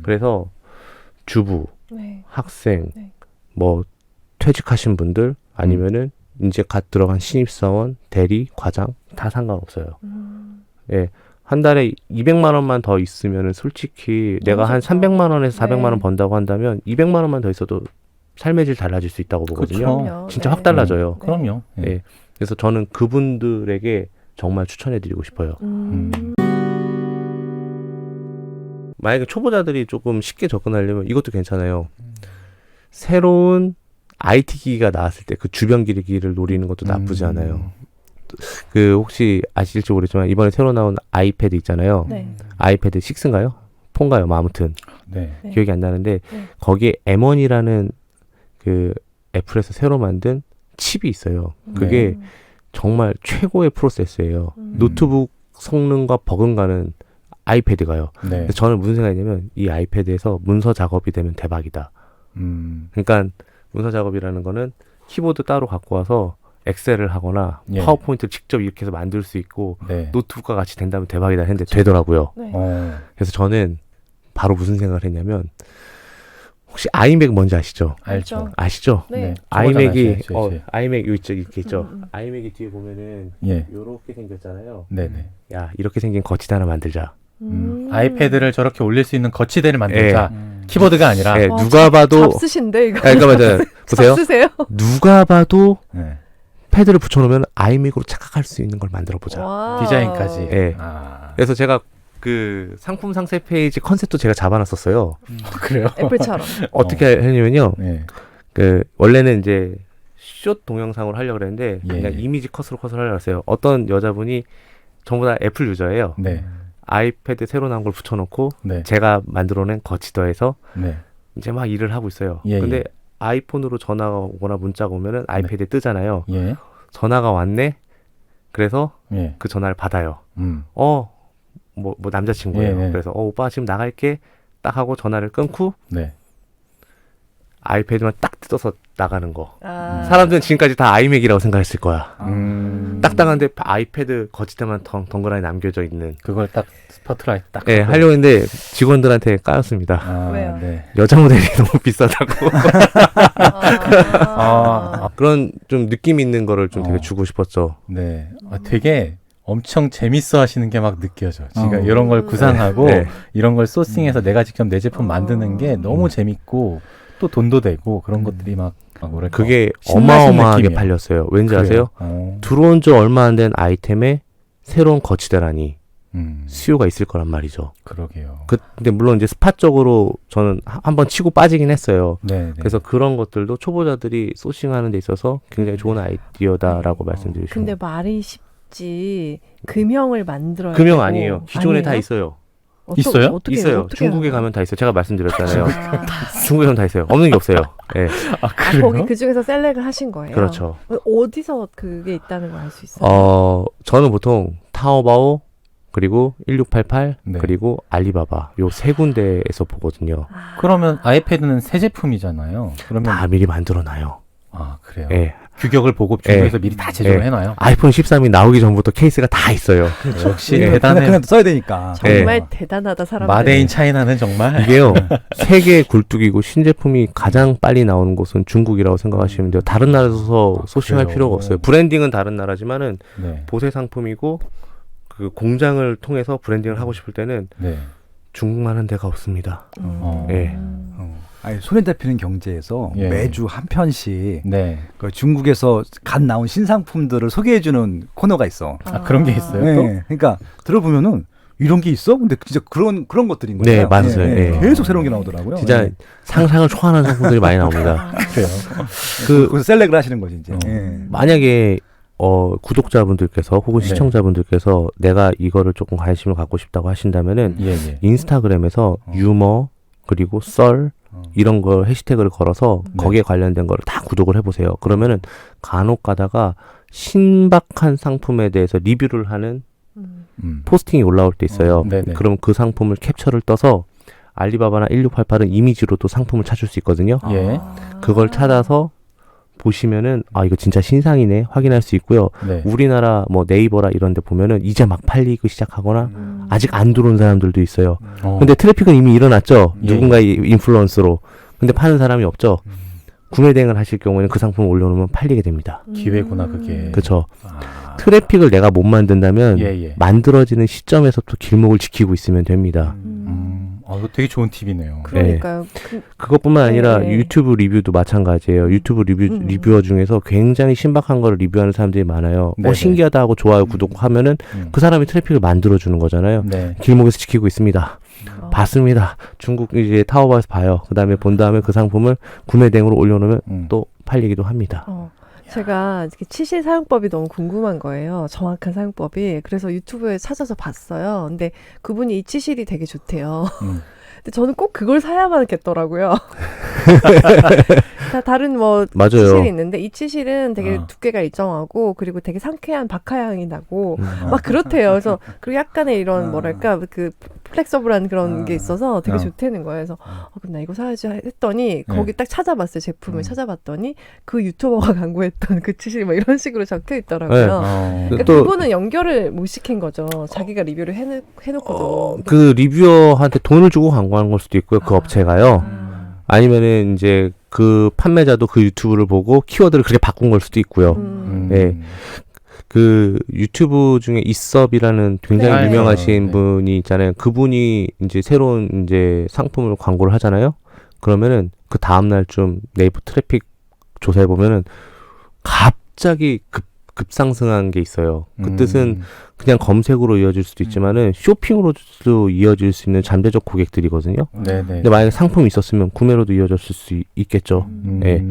그래서 주부, 네. 학생, 네. 뭐 퇴직하신 분들 아니면은 이제 갓 들어간 신입사원, 대리, 과장 다 상관없어요. 예. 한 달에 200만 원만 더 있으면은 솔직히 내가 한 좋죠. 300만 원에서 400만 원 네. 번다고 한다면 200만 원만 더 있어도 삶의 질 달라질 수 있다고 보거든요. 그쵸. 그럼요. 진짜 네. 확 달라져요. 그럼요. 예. 예. 그래서 저는 그분들에게 정말 추천해드리고 싶어요. 만약에 초보자들이 조금 쉽게 접근하려면 이것도 괜찮아요. 새로운 IT 기기가 나왔을 때 그 주변 기기를 노리는 것도 나쁘지 않아요. 그 혹시 아실지 모르겠지만 이번에 새로 나온 아이패드 있잖아요. 네. 아이패드 6인가요? 4인가요? 뭐 아무튼 네. 네. 기억이 안 나는데 네. 거기에 M1이라는 그 애플에서 새로 만든 칩이 있어요. 그게 정말 최고의 프로세서예요. 노트북 성능과 버금가는 아이패드가요. 네. 그래서 저는 무슨 생각이냐면 이 아이패드에서 문서 작업이 되면 대박이다. 그러니까 문서 작업이라는 거는 키보드 따로 갖고 와서 엑셀을 하거나 예. 파워포인트를 직접 이렇게 해서 만들 수 있고 네. 노트북과 같이 된다면 대박이다 했는데 되더라고요. 네. 그래서 저는 바로 무슨 생각을 했냐면 혹시 아이맥 뭔지 아시죠? 알죠. 아시죠? 네. 아이맥이 저거잖아요, 제. 아이맥 요 있죠, 이렇게 있죠. 음. 아이맥이 뒤에 보면은 예. 요렇게 생겼잖아요. 네네. 야 이렇게 생긴 거치대 하나 만들자. 아이패드를 저렇게 올릴 수 있는 거치대를 만들자. 키보드가 아니라. 예, 와, 누가 봐도 잡쓰신데 이거. 그러니까 보세요. 잡쓰세요? 누가 봐도 네. 패드를 붙여놓으면 아이맥으로 착각할 수 있는 걸 만들어 보자. 와우. 디자인까지. 예. 아. 그래서 제가 그 상품 상세 페이지 컨셉도 제가 잡아놨었어요. 그래요? 애플처럼. 어떻게 하냐면요. 네. 그 원래는 이제 숏 동영상으로 하려고 그랬는데 예, 그냥 예. 이미지 컷으로 하려고 했어요. 어떤 여자분이 전부 다 애플 유저예요. 네. 아이패드 새로 나온 걸 붙여놓고 네. 제가 만들어낸 거치더에서 네. 이제 막 일을 하고 있어요. 예, 근데 예. 아이폰으로 전화가 오거나 문자가 오면은 아이패드에 뜨잖아요. 예. 전화가 왔네. 그래서 예. 그 전화를 받아요. 음. 뭐 남자친구예요. 예, 예. 그래서 오빠 지금 나갈게. 딱 하고 전화를 끊고 네. 아이패드만 딱 뜯어서 나가는 거. 아. 사람들은 지금까지 다 아이맥이라고 생각했을 거야. 딱 나갔는데 아이패드 거치대만 덩그러니 남겨져 있는. 그걸 딱 스포트라이트 딱. 예, 하고. 하려고 했는데 직원들한테 까였습니다. 아, 왜요? 네. 여자 모델이 너무 비싸다고. 아. 그런 좀 느낌 있는 거를 좀 되게 어. 주고 싶었죠. 네. 되게 엄청 재밌어 하시는 게 막 느껴져. 지가 어. 이런 걸 구상하고 네. 이런 걸 소싱해서 내가 직접 내 제품 만드는 게 너무 재밌고 또 돈도 되고 그런 것들이 막 뭐랄까. 그게 신나신 어마어마하게 느낌이야. 팔렸어요. 왠지 그래요? 아세요? 들어온 지 얼마 안 된 아이템에 새로운 거치대라니 수요가 있을 거란 말이죠. 그러게요. 근데 물론 이제 스팟적으로 저는 한번 치고 빠지긴 했어요. 네, 네. 그래서 그런 것들도 초보자들이 소싱하는 데 있어서 굉장히 좋은 아이디어다라고 말씀드리고 근데 싶습니다. 말이 쉽지 금형을 만들어야 금형 되고. 아니에요. 기존에 다 아니에요? 있어요. 있어요? 어떻게, 있어요. 어떻게 중국에 하나요? 가면 다 있어요. 제가 말씀드렸잖아요. 아, 중국에 가면 다 있어요. 없는 게 없어요. 예. 아, 아, 그래요? 거기 그 중에서 셀렉을 하신 거예요? 그렇죠. 어디서 그게 있다는 걸 알 수 있어요? 저는 보통 타오바오 그리고 1688 네. 그리고 알리바바 요 세 군데에서 보거든요. 그러면 아이패드는 새 제품이잖아요. 그러면 다 미리 만들어 놔요. 아, 그래요. 예. 규격을 보고 중국에서 예. 미리 다 제조를 예. 해놔요. 아이폰 13이 나오기 전부터 케이스가 다 있어요. 역시 예. 대단해. 그냥 써야 되니까. 정말 대단하다 사람들. 마데인 차이나는 정말. 이게요. 세계 굴뚝이고 신제품이 가장 빨리 나오는 곳은 중국이라고 생각하시면 돼요. 다른 나라에서 소싱할 그래요? 필요가 없어요. 브랜딩은 다른 나라지만은 네. 보세 상품이고 그 공장을 통해서 브랜딩을 하고 싶을 때는 네. 중국만 한 데가 없습니다. 예. 아니, 손에 잡히는 경제에서 예. 매주 한 편씩 네. 그 중국에서 갓 나온 신상품들을 소개해주는 코너가 있어요. 아, 그런 게 있어요? 또? 네. 그러니까 들어보면은 이런 게 있어? 근데 진짜 그런 것들인 거예요. 네, 맞아요. 예. 계속 새로운 게 나오더라고요. 진짜 네. 상상을 초월하는 상품들이 많이 나옵니다. 그래요. 그래서 셀렉을 하시는 거지 이제. 예. 만약에 구독자분들께서 혹은 네. 시청자분들께서 내가 이거를 조금 관심을 갖고 싶다고 하신다면은 예, 예. 인스타그램에서 유머 그리고 썰 이런 거 해시태그를 걸어서 네. 거기에 관련된 거를 다 구독을 해보세요. 그러면은 간혹 가다가 신박한 상품에 대해서 리뷰를 하는 포스팅이 올라올 때 있어요. 네네. 그럼 그 상품을 캡처를 떠서 알리바바나 1688은 이미지로도 상품을 찾을 수 있거든요. 예. 그걸 찾아서 보시면은 아 이거 진짜 신상이네 확인할 수 있고요. 네. 우리나라 뭐 네이버라 이런 데 보면은 이제 막 팔리기 시작하거나 아직 안 들어온 사람들도 있어요. 근데 트래픽은 이미 일어났죠. 예. 누군가의 인플루언서로. 근데 파는 사람이 없죠. 구매 대행을 하실 경우에는 그 상품을 올려놓으면 팔리게 됩니다. 기회구나 그게. 그렇죠. 아. 트래픽을 내가 못 만든다면 예, 예. 만들어지는 시점에서부터 길목을 지키고 있으면 됩니다. 이거 되게 좋은 팁이네요. 그러니까요. 그것뿐만 아니라 네. 유튜브 리뷰도 마찬가지예요. 유튜브 리뷰어 중에서 굉장히 신박한 거를 리뷰하는 사람들이 많아요. 네네. 신기하다 하고 좋아요, 구독하면은 그 사람이 트래픽을 만들어주는 거잖아요. 네. 길목에서 지키고 있습니다. 봤습니다. 중국 이제 타오바에서 봐요. 그 다음에 본 다음에 그 상품을 구매 대행으로 올려놓으면 또 팔리기도 합니다. 제가 이렇게 치실 사용법이 너무 궁금한 거예요. 정확한 사용법이. 그래서 유튜브에 찾아서 봤어요. 근데 그분이 이 치실이 되게 좋대요. 근데 저는 꼭 그걸 사야만겠더라고요. 다른 뭐 맞아요. 치실이 있는데 이 치실은 되게 아. 두께가 일정하고 그리고 되게 상쾌한 박하향이 나고 막 그렇대요. 그래서 그리고 약간의 이런 뭐랄까 그 플렉서블한 그런 게 있어서 되게 좋다는 거예요. 그래서 그럼 나 이거 사야지 했더니 거기 딱 찾아봤어요. 제품을 찾아봤더니 그 유튜버가 광고했던 그 치실 뭐 이런 식으로 적혀 있더라고요. 그러니까 또- 그분은 연결을 못 시킨 거죠. 자기가 리뷰를 해놓고도. 그 리뷰어한테 돈을 주고 광고하는 걸 수도 있고요. 그 업체가요. 아니면은 이제 그 판매자도 그 유튜브를 보고 키워드를 그렇게 바꾼 걸 수도 있고요. 네. 그 유튜브 중에 이섭이라는 굉장히 네. 유명하신 네. 분이 있잖아요. 그분이 이제 새로운 이제 상품을 광고를 하잖아요. 그러면은 그 다음 날쯤 네이버 트래픽 조사해 보면은 갑자기 급상승한 게 있어요. 그 뜻은 그냥 검색으로 이어질 수도 있지만은 쇼핑으로도 이어질 수 있는 잠재적 고객들이거든요. 네네. 근데 만약에 상품이 있었으면 구매로도 이어졌을 수 있겠죠. 예.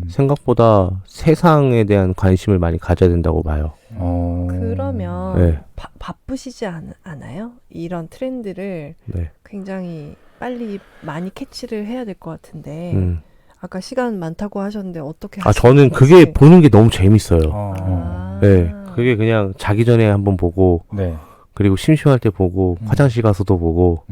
생각보다 세상에 대한 관심을 많이 가져야 된다고 봐요. 그러면 네. 바쁘시지 않아요? 이런 트렌드를 네. 굉장히 빨리 많이 캐치를 해야 될 것 같은데 아까 시간 많다고 하셨는데 어떻게 아, 하시는 저는 건지. 그게 보는 게 너무 재밌어요. 아. 네. 그게 그냥 자기 전에 한번 보고, 네. 그리고 심심할 때 보고, 화장실 가서도 보고,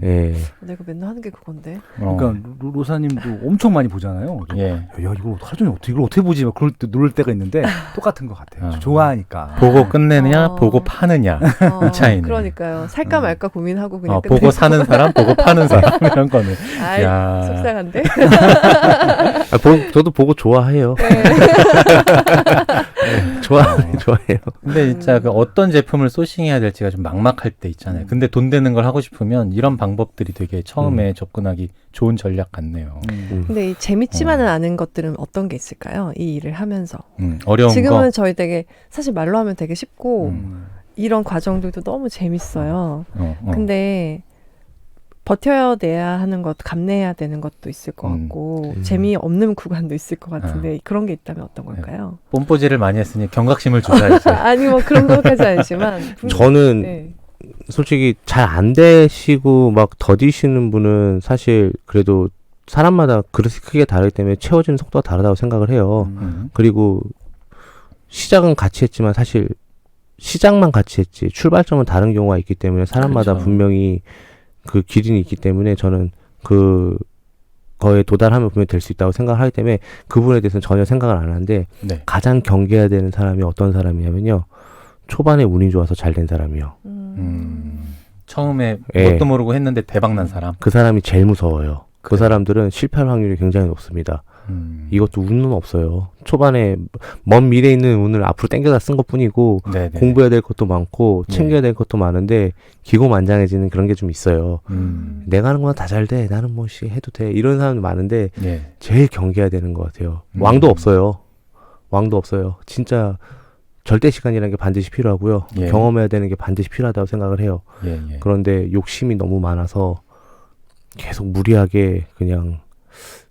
예. 내가 맨날 하는 게 그건데. 그러니까 로사님도 엄청 많이 보잖아요. 예. 야, 이거 하루 종일 이걸 어떻게 보지? 막 그럴 때 놀 때가 있는데 똑같은 것 같아요. 좋아하니까. 보고 끝내느냐, 어. 보고 파느냐. 이 차이네. 그러니까요. 살까 말까 고민하고 그냥 보고 끝내고. 사는 사람, 보고 파는 사람 이런 거는. 아이, 야. 속상한데. 저도 보고 좋아해요. 좋아해요. 근데 진짜 그 어떤 제품을 소싱해야 될지가 좀 막막할 때 있잖아요. 근데 돈 되는 걸 하고 싶으면 이런 방법들이 되게 처음에 접근하기 좋은 전략 같네요. 근데 이 재밌지만은 않은 것들은 어떤 게 있을까요? 이 일을 하면서. 어려운 지금은 거. 저희 되게 사실 말로 하면 되게 쉽고 이런 과정들도 너무 재밌어요. 근데 버텨내야 하는 것, 감내해야 되는 것도 있을 것 같고 재미없는 구간도 있을 것 같은데 그런 게 있다면 어떤 걸까요? 뽐뿌지를 많이 했으니 경각심을 주셔야지. 아니 뭐 그런 것까지 아니지만 저는 네. 솔직히 잘 안 되시고 막 더디시는 분은 사실 그래도 사람마다 그릇이 크게 다르기 때문에 채워지는 속도가 다르다고 생각을 해요. 그리고 시작은 같이 했지만 사실 시작만 같이 했지 출발점은 다른 경우가 있기 때문에 사람마다 그렇죠. 분명히 그 기준이 있기 때문에 저는 거에 도달하면 분명히 될 수 있다고 생각하기 때문에 그분에 대해서는 전혀 생각을 안 하는데 네. 가장 경계해야 되는 사람이 어떤 사람이냐면요. 초반에 운이 좋아서 잘 된 사람이요. 처음에 예. 뭣도 모르고 했는데 대박난 사람. 그 사람이 제일 무서워요. 그 사람들은 실패할 확률이 굉장히 높습니다. 이것도 운은 없어요. 초반에 먼 미래에 있는 운을 앞으로 당겨다 쓴 것뿐이고 네네. 공부해야 될 것도 많고 네. 챙겨야 될 것도 많은데 기고만장해지는 그런 게 좀 있어요. 내가 하는 거나 다 잘 돼. 나는 뭐 해도 돼. 이런 사람도 많은데 예. 제일 경계해야 되는 것 같아요. 왕도 없어요. 왕도 없어요. 진짜 절대 시간이라는 게 반드시 필요하고요. 예. 경험해야 되는 게 반드시 필요하다고 생각을 해요. 예, 예. 그런데 욕심이 너무 많아서 계속 무리하게 그냥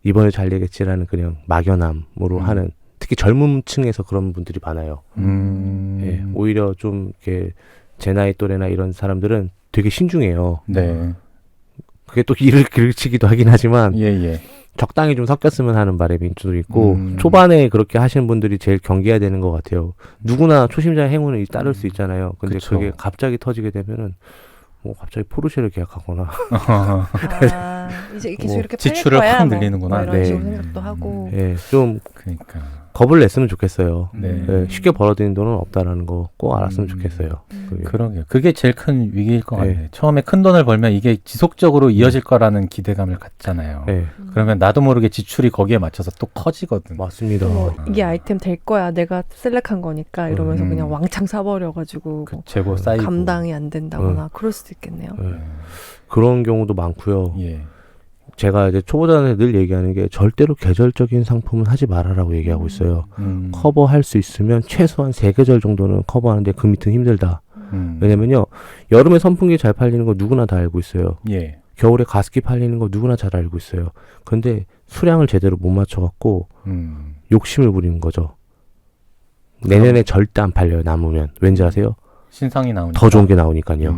이번에 잘 되겠지라는 그냥 막연함으로 하는 특히 젊은 층에서 그런 분들이 많아요. 예, 오히려 좀 이렇게 제 나이 또래나 이런 사람들은 되게 신중해요. 네. 그게 또 일을 그르치기도 하긴 하지만 예, 예. 적당히 좀 섞였으면 하는 바람이 좀 있고 초반에 그렇게 하시는 분들이 제일 경계해야 되는 것 같아요. 누구나 초심자의 행운을 따를 수 있잖아요. 근데 그쵸. 그게 갑자기 터지게 되면은 뭐 갑자기 포르쉐를 계약하거나 아, 이제 계속 뭐 이렇게 팔릴 지출을 거야, 확 뭐, 늘리는구나. 뭐 이런 네. 식으로 생각도 하고. 예, 좀 그러니까. 겁을 냈으면 좋겠어요. 네. 예, 쉽게 벌어들이는 돈은 없다라는 거 꼭 알았으면 음. 좋겠어요. 그게. 그러게요. 그게 제일 큰 위기일 것 네. 같네요. 처음에 큰 돈을 벌면 이게 지속적으로 이어질 거라는 기대감을 갖잖아요. 예, 그러면 나도 모르게 지출이 거기에 맞춰서 또 커지거든. 맞습니다. 뭐 이게 아이템 될 거야. 내가 셀렉한 거니까 이러면서 음. 그냥 왕창 사버려가지고 그 뭐 재고 쌓이고. 감당이 안 된다거나 그럴 수도 있겠네요. 예, 그런 경우도 많고요. 예. 제가 이제 초보자한테 늘 얘기하는 게 절대로 계절적인 상품은 하지 말아라고 얘기하고 있어요. 커버할 수 있으면 최소한 3계절 정도는 커버하는데 그 밑은 힘들다. 왜냐면요, 여름에 선풍기 잘 팔리는 거 누구나 다 알고 있어요. 예. 겨울에 가습기 팔리는 거 누구나 잘 알고 있어요. 근데 수량을 제대로 못 맞춰갖고 욕심을 부리는 거죠. 내년에 절대 안 팔려요, 남으면. 왠지 아세요? 신상이 나오니까. 더 좋은 게 나오니까요.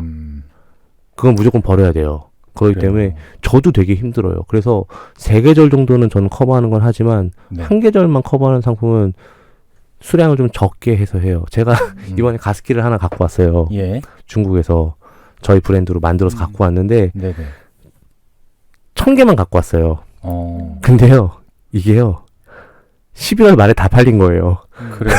그건 무조건 버려야 돼요. 그렇기 그래요. 때문에 저도 되게 힘들어요. 그래서 3계절 정도는 저는 커버하는 건 하지만 네. 한 계절만 커버하는 상품은 수량을 좀 적게 해서 해요. 제가 이번에 가습기를 하나 갖고 왔어요. 예. 중국에서 저희 브랜드로 만들어서 갖고 왔는데 네네. 1000개만 갖고 왔어요. 근데요, 이게요, 11월 말에 다 팔린 거예요. 그래.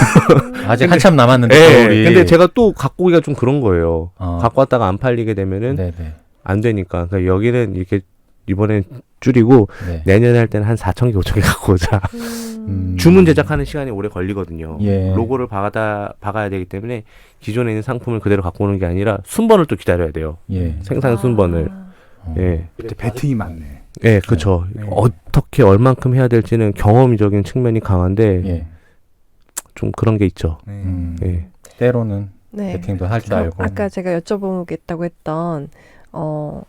아직 한참 남았는데. 네, 겨울이. 근데 제가 또 갖고 오기가 좀 그런 거예요. 어. 갖고 왔다가 안 팔리게 되면은 네네. 안 되니까. 그러니까 여기는 이렇게 이번엔 줄이고 네. 내년에 할 때는 한 4,000개, 5,000개 갖고 오자. 주문 제작하는 시간이 오래 걸리거든요. 예. 로고를 박아야 되기 때문에 기존에 있는 상품을 그대로 갖고 오는 게 아니라 순번을 또 기다려야 돼요. 예. 생산 순번을. 어. 예. 그때 배팅이 많네. 예, 그렇죠. 네. 어떻게 얼만큼 해야 될지는 경험적인 측면이 강한데 예. 좀 그런 게 있죠. 네. 예. 때로는 네. 배팅도 할 줄 그럼 알고. 아까 제가 여쭤보겠다고 했던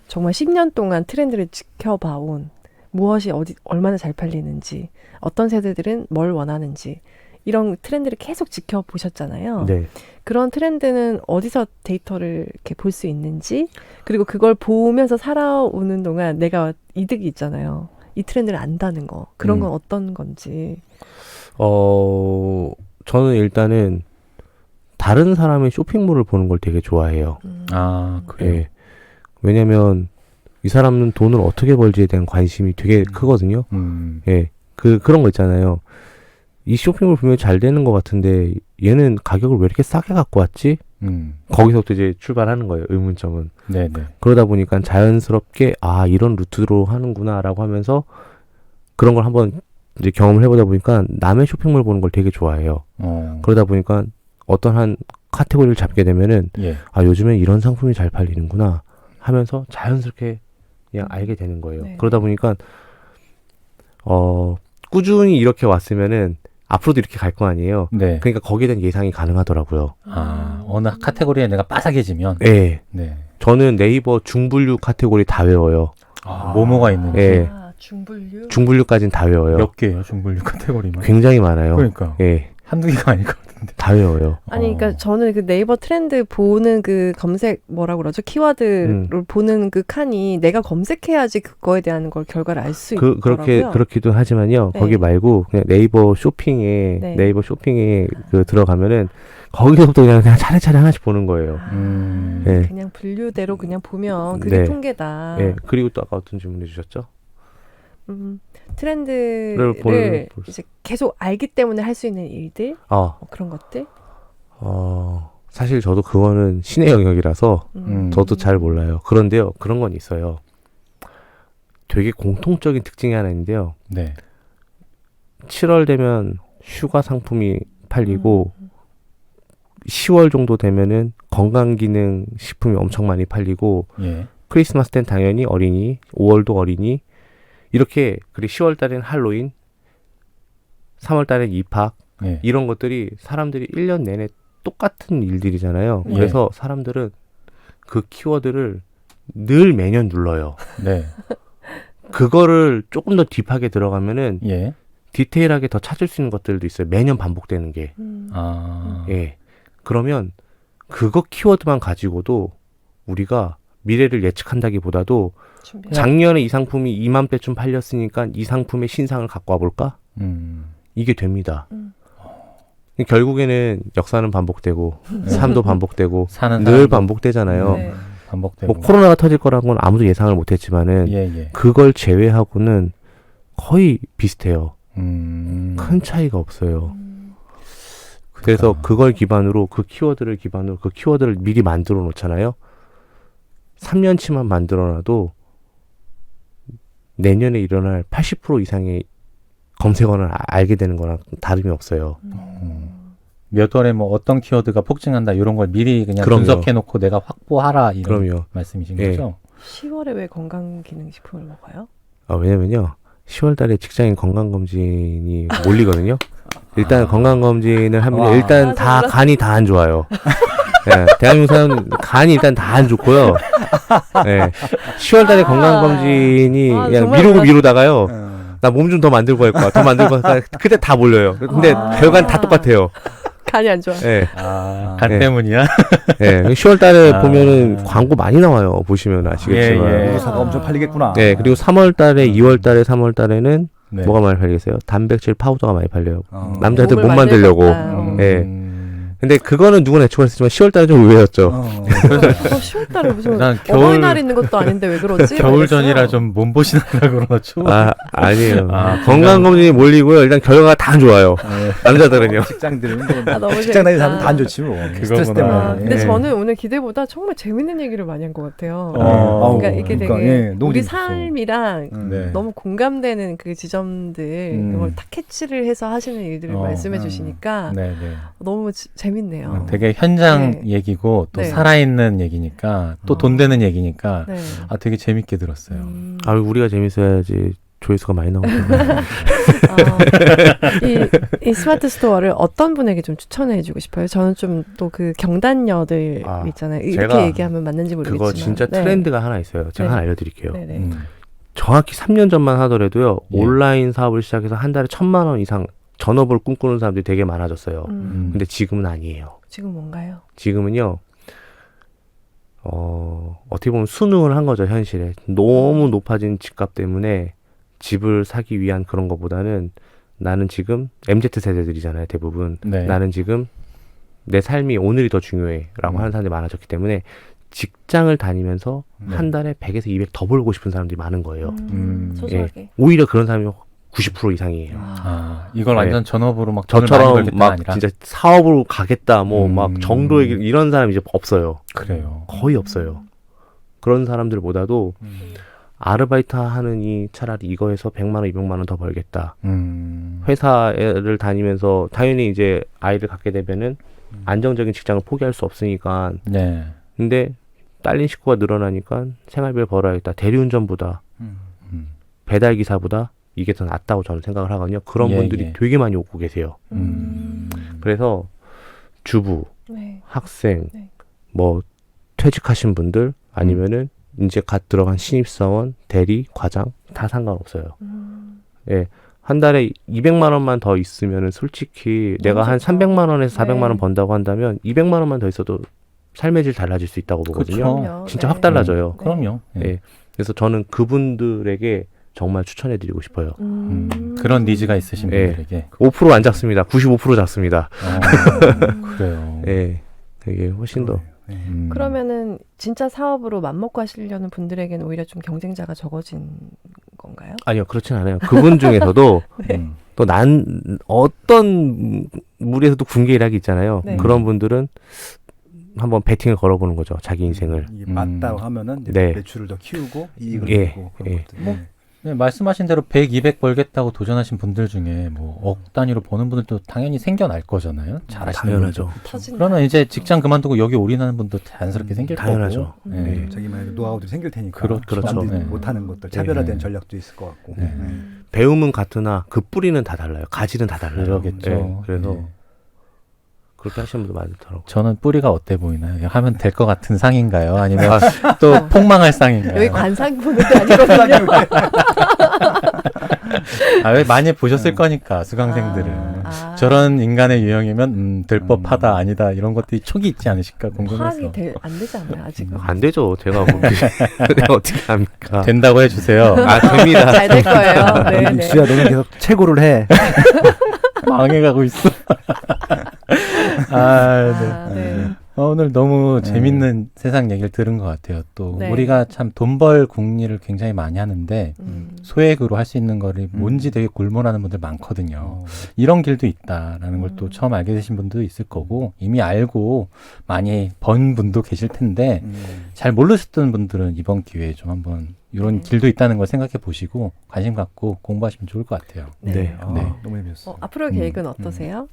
정말 10년 동안 트렌드를 지켜봐온 무엇이 얼마나 잘 팔리는지, 어떤 세대들은 뭘 원하는지 이런 트렌드를 계속 지켜보셨잖아요. 네. 그런 트렌드는 어디서 데이터를 이렇게 볼 수 있는지, 그리고 그걸 보면서 살아오는 동안 내가 이득이 있잖아요. 이 트렌드를 안다는 거. 그런 건 어떤 건지. 저는 일단은 다른 사람의 쇼핑몰을 보는 걸 되게 좋아해요. 아, 그래요. 예. 왜냐면 이 사람은 돈을 어떻게 벌지에 대한 관심이 되게 크거든요. 예. 그런 거 있잖아요. 이 쇼핑몰 보면 잘 되는 것 같은데 얘는 가격을 왜 이렇게 싸게 갖고 왔지? 거기서부터 이제 출발하는 거예요. 의문점은. 네네. 그러다 보니까 자연스럽게 이런 루트로 하는구나라고 하면서 그런 걸 한번 이제 경험을 해보다 보니까 남의 쇼핑몰 보는 걸 되게 좋아해요. 그러다 보니까 어떤 한 카테고리를 잡게 되면은 예. 요즘엔 이런 상품이 잘 팔리는구나 하면서 자연스럽게 그냥 알게 되는 거예요. 네. 그러다 보니까 꾸준히 이렇게 왔으면은 앞으로도 이렇게 갈 거 아니에요. 네. 그러니까 거기에 대한 예상이 가능하더라고요. 어느 카테고리에 내가 빠삭해지면. 네. 네. 저는 네이버 중분류 카테고리 다 외워요. 뭐가 있는지. 예. 중분류? 중분류까지는 다 외워요. 몇 개예요, 중분류 카테고리만? 굉장히 많아요. 그러니까. 예. 한두 개가 아닐 것 같은데. 다 외워요. 아니, 그러니까 저는 그 네이버 트렌드 보는 그 검색 뭐라고 그러죠? 키워드를 보는 그 칸이 내가 검색해야지 그거에 대한 걸 결과를 알 수 있더라고요. 그렇기도 하지만요. 네. 거기 말고 그냥 네이버 쇼핑에 네. 그 들어가면은 거기서부터 그냥 차례차례 하나씩 보는 거예요. 네. 그냥 분류대로 그냥 보면 그게 네. 통계다. 예. 그리고 또 아까 어떤 질문 해주셨죠? 트렌드를 볼 이제 계속 알기 때문에 할 수 있는 일들, 뭐 그런 것들. 사실 저도 그거는 신의 영역이라서 저도 잘 몰라요. 그런데요, 그런 건 있어요. 되게 공통적인 특징이 하나 있는데요. 네. 7월 되면 휴가 상품이 팔리고 10월 정도 되면은 건강기능 식품이 엄청 많이 팔리고 예. 크리스마스 땐 당연히 어린이, 5월도 어린이 이렇게 그리고 10월 달엔 할로윈, 3월 달엔 입학 예. 이런 것들이 사람들이 1년 내내 똑같은 일들이잖아요. 예. 그래서 사람들은 그 키워드를 늘 매년 눌러요. 네. 그거를 조금 더 딥하게 들어가면은 예. 디테일하게 더 찾을 수 있는 것들도 있어요. 매년 반복되는 게. 예. 그러면 그거 키워드만 가지고도 우리가 미래를 예측한다기보다도 작년에 이 상품이 이맘때쯤 팔렸으니까 이 상품의 신상을 갖고 와볼까? 이게 됩니다. 결국에는 역사는 반복되고 삶도 반복되고 사는 늘 사람도. 반복되잖아요. 네. 반복되고. 뭐 코로나가 터질 거라는 건 아무도 예상을 못했지만은 예, 예. 그걸 제외하고는 거의 비슷해요. 큰 큰 차이가 없어요. 그래서 그걸 기반으로 그 키워드를 미리 만들어 놓잖아요. 3년치만 만들어 놔도 내년에 일어날 80% 이상의 검색어는 알게 되는 거랑 다름이 없어요. 몇 월에 뭐 어떤 키워드가 폭증한다 이런 걸 미리 그냥 그럼요. 분석해 놓고 내가 확보하라 이런 그럼요. 말씀이신 예. 거죠? 10월에 왜 건강기능식품을 먹어요? 왜냐면요. 10월 달에 직장인 건강검진이 몰리거든요. 일단 건강검진을 하면 와. 일단 아, 다 몰랐어. 간이 다 안 좋아요. 예, 대한민국 사람 간이 일단 다 안 좋고요. 예, 10월 달에 건강검진이 아, 그냥 정말 미루고 몰랐- 미루다가요. 어. 나 몸 좀 더 만들고 할 거야. 더 만들고 할 거야. 그때 다 몰려요. 근데 결과는 다 똑같아요. 간이 안 좋아. 예, 간 예. 때문이야? 예. 10월 달에 아. 보면은 광고 많이 나와요. 보시면 아시겠지만. 예, 예. 우사가 엄청 팔리겠구나. 네, 그리고 3월 달에, 2월 달에, 3월 달에는 네. 뭐가 많이 팔리겠어요? 단백질 파우더가 많이 팔려요. 남자들 몸을 몸 만들려고. 만들겠다. 예. 근데 그거는 누구나 예측했지만 10월 달에 좀 의외였죠. 10월달에 무슨 난 겨울- 어버이날 있는 것도 아닌데 왜 그러지? 겨울 이랬어요. 전이라 좀 몸보신하려고 그러죠. 아니에요. 아, 건강검진이 몰리고요. 일단 결과가 다 안 좋아요. 남자들은요. 직장들은 아, 너무 직장 다니는 재밌다. 사람은 다 안 좋지 뭐. 스트레스 때문에. 아, 근데 예. 저는 오늘 기대보다 정말 재밌는 얘기를 많이 한 것 같아요. 어. 그러니까 이게 되게 예, 너무 우리 재밌었어. 삶이랑 네. 너무 공감되는 그 지점들 그걸 탁 캐치를 해서 하시는 일들을 말씀해 주시니까 네, 네. 너무 재밌네요. 되게 현장 네. 얘기고 또 네. 살아있는 얘기니까 또 돈 되는 얘기니까 네. 되게 재밌게 들었어요. 우리가 재밌어야지 조회수가 많이 나오거든요. 이 스마트 스토어를 어떤 분에게 좀 추천해 주고 싶어요? 저는 좀 또 그 경단녀들 있잖아요. 이렇게 제가 얘기하면 맞는지 모르겠지만 그거 진짜 네. 트렌드가 하나 있어요. 제가 네. 하나 알려드릴게요. 네네. 정확히 3년 전만 하더라도요. 예. 온라인 사업을 시작해서 한 달에 1,000만 원 이상 전업을 꿈꾸는 사람들이 되게 많아졌어요. 근데 지금은 아니에요. 지금 뭔가요? 지금은요. 어떻게 보면 순응을 한 거죠, 현실에. 너무 높아진 집값 때문에 집을 사기 위한 그런 것보다는 나는 지금 MZ 세대들이잖아요, 대부분. 네. 나는 지금 내 삶이 오늘이 더 중요해라고 하는 사람들이 많아졌기 때문에 직장을 다니면서 네. 한 달에 100에서 200 더 벌고 싶은 사람들이 많은 거예요. 소소하게. 오히려 그런 사람이 90% 이상이에요. 이걸 네. 완전 전업으로 막 돈을 많이 저처럼 벌겠다가 막 아니라 진짜 사업으로 가겠다, 뭐 막 정도의 음. 이런 사람이 이제 없어요. 그래요. 거의 없어요. 그런 사람들보다도 아르바이트 하느니 차라리 이거에서 100만 원, 200만 원 더 벌겠다. 회사를 다니면서 당연히 이제 아이를 갖게 되면은 안정적인 직장을 포기할 수 없으니까. 네. 근데 딸린 식구가 늘어나니까 생활비를 벌어야겠다. 대리운전보다 배달 기사보다 이게 더 낫다고 저는 생각을 하거든요. 그런 예, 분들이 예. 되게 많이 오고 계세요. 그래서 주부, 네. 학생, 네. 뭐 퇴직하신 분들 아니면은 이제 갓 들어간 신입사원, 대리, 과장 다 상관없어요. 예. 한 달에 200만 원만 더 있으면은 솔직히 내가 한 좋죠. 300만 원에서 400만 원 네. 번다고 한다면 200만 원만 더 있어도 삶의 질 달라질 수 있다고 보거든요. 그쵸. 진짜 네. 확 달라져요. 그럼요. 예. 예. 그래서 저는 그분들에게 정말 추천해드리고 싶어요. 그런 니즈가 있으신 예. 분들에게. 5% 안 잡습니다. 95% 잡습니다. 그래요. 예. 되게 훨씬 더. 그러면은 진짜 사업으로 맘먹고 하시려는 분들에게는 오히려 좀 경쟁자가 적어진 건가요? 아니요, 그렇진 않아요. 그분 중에서도 네. 또 어떤 무리에서도 군계 일학이 있잖아요. 네. 그런 분들은 한번 배팅을 걸어보는 거죠. 자기 인생을. 이게 맞다고 하면은 이제 네. 매출을 더 키우고 이익을 예, 내고 그런 예. 것들. 뭐, 네, 말씀하신 대로 100, 200 벌겠다고 도전하신 분들 중에 뭐 억 단위로 버는 분들도 당연히 생겨날 거잖아요. 잘하시는 당연하죠. 분들. 터진다. 그러면 이제 직장 그만두고 여기 올인하는 분도 자연스럽게 생길 당연하죠. 거고. 음. 네. 자기만의 노하우들이 생길 테니까 그렇죠. 남들이 네. 못하는 것들 네. 차별화된 네. 전략도 있을 것 같고. 네. 배움은 같으나 그 뿌리는 다 달라요. 가지는 다 달라요. 그러겠죠. 예, 그래서 네. 그렇게 하시는 분들 많더라고요. 저는 뿌리가 어때 보이나요? 하면 될 것 같은 상인가요? 아니면 또 폭망할 상인가요? 여기 관상 보는 게 아니거든요. 왜 많이 보셨을 거니까 수강생들은 저런 인간의 유형이면 될 법하다 아니다 이런 것들이 촉이 있지 않으실까 궁금해서. 파악이 안 되지 않나요 아직은? 안 되죠. 제가 뭐 내가 어떻게 합니까? 된다고 해주세요. 됩니다. 잘 될 거예요. 네, 네. 주야 너는 계속 최고를 해. 망해가고 있어. 네. 네. 오늘 너무 네. 재밌는 세상 얘기를 들은 것 같아요. 또 네. 우리가 참 돈 벌 궁리를 굉장히 많이 하는데 소액으로 할 수 있는 거를 뭔지 되게 골몰하는 분들 많거든요. 이런 길도 있다라는 걸 또 처음 알게 되신 분도 있을 거고 이미 알고 많이 번 분도 계실 텐데 잘 모르셨던 분들은 이번 기회에 좀 한번 이런 길도 있다는 걸 생각해 보시고 관심 갖고 공부하시면 좋을 것 같아요. 네. 네. 네. 너무 재밌었어. 앞으로 계획은 어떠세요?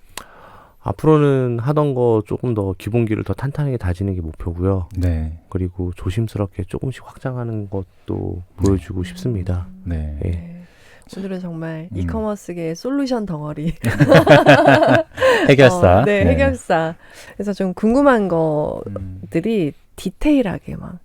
앞으로는 하던 거 조금 더 기본기를 더 탄탄하게 다지는 게 목표고요. 네. 그리고 조심스럽게 조금씩 확장하는 것도 보여주고 싶습니다. 네. 예. 네. 오늘은 정말 이커머스계의 솔루션 덩어리 해결사. 네, 해결사. 그래서 좀 궁금한 것들이 디테일하게 막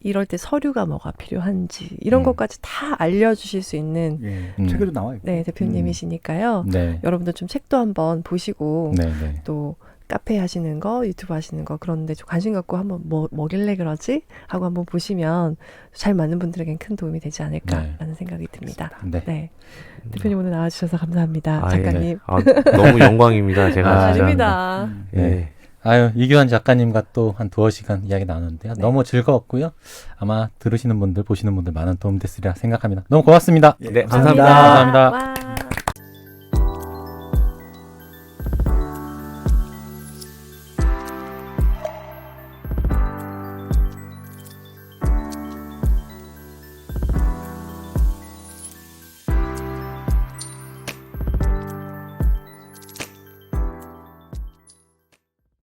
이럴 때 서류가 뭐가 필요한지 이런 것까지 다 알려주실 수 있는 예. 책에도 나와 있고. 네, 대표님이시니까요. 네. 여러분들 좀 책도 한번 보시고 네. 네. 또 카페 하시는 거, 유튜브 하시는 거 그런데 좀 관심 갖고 한번 뭐길래 그러지? 하고 한번 보시면 잘 맞는 분들에겐 큰 도움이 되지 않을까라는 생각이 듭니다. 네. 네. 대표님 오늘 나와주셔서 감사합니다. 아, 작가님. 예. 아, 너무 영광입니다. 제가 진짜. 아닙니다. 예. 아유, 이규환 작가님과 또 한 두어 시간 이야기 나눴는데요. 너무 즐거웠고요. 아마 들으시는 분들, 보시는 분들 많은 도움 됐으리라 생각합니다. 너무 고맙습니다. 예, 네, 감사합니다. 감사합니다. 와.